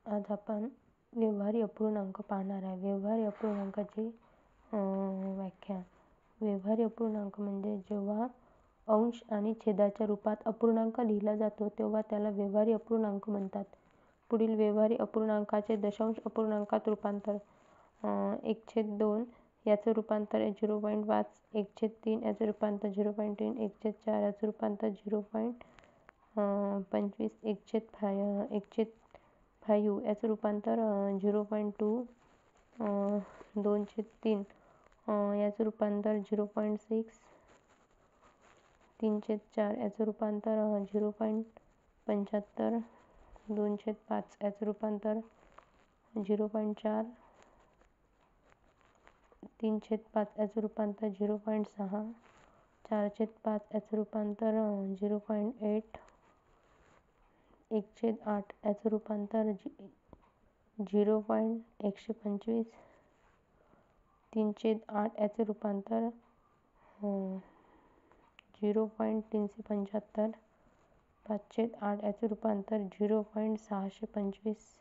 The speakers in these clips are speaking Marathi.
आज आपण व्यवहारी अपूर्णांक पाहणार आहे. व्यवहारी अपूर्णांकाची व्याख्या. व्यवहारी अपूर्णांक म्हणजे जेव्हा अंश आणि छेदाच्या रूपात अपूर्णांक लिहिला जातो तेव्हा त्याला व्यवहारी अपूर्णांक म्हणतात. पुढील व्यवहारी अपूर्णांकाचे दशांश अपूर्णांकात रूपांतर. 1/2 याचं रूपांतर 0.5, 1/3 याचं रूपांतर 0.3, 1/4 याचं रूपांतर 0.25, 1/5 याचं रूपांतर 0.2, 2/3 याचं रूपांतर 0.6, 3/4 याचं रूपांतर 0.75, 2/5 याचं रूपांतर 0.4, 3/5 याचं रूपांतर 0.6, 4/5 याचं रूपांतर 0.8, 1/8 याचं रूपांतर 0.125, 3/8 याचं रूपांतर 0.375, 5/8 याचं रूपांतर 0.625,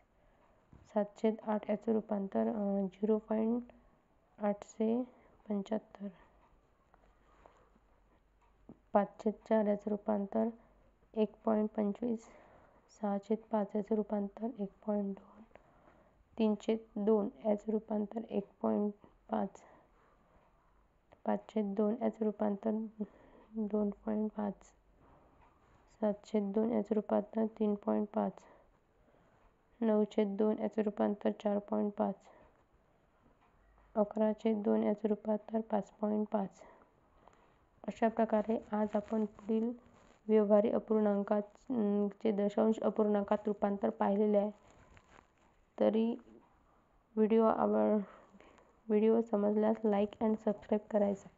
7/8 याचं रूपांतर 0.875, 5/4 याचं रूपांतर 1.25, 6/5 याचं रूपांतर 1.2, 3/2 याचं रूपांतर 1.5, 5/2 याचं रूपांतर 2.5, 7/2 याचं रूपांतर 3.5, 9/2 याचं रूपांतर 4.5, 11/2 याचं रूपांतर 5.5. अशा प्रकारे आज आपण पुढील व्यवहारी अपूर्णांकाचे दशांश अपूर्णांकात रूपांतर पाहिलेले आहे. तरी व्हिडिओ समजल्यास लाईक अँड सबस्क्राईब करायचा.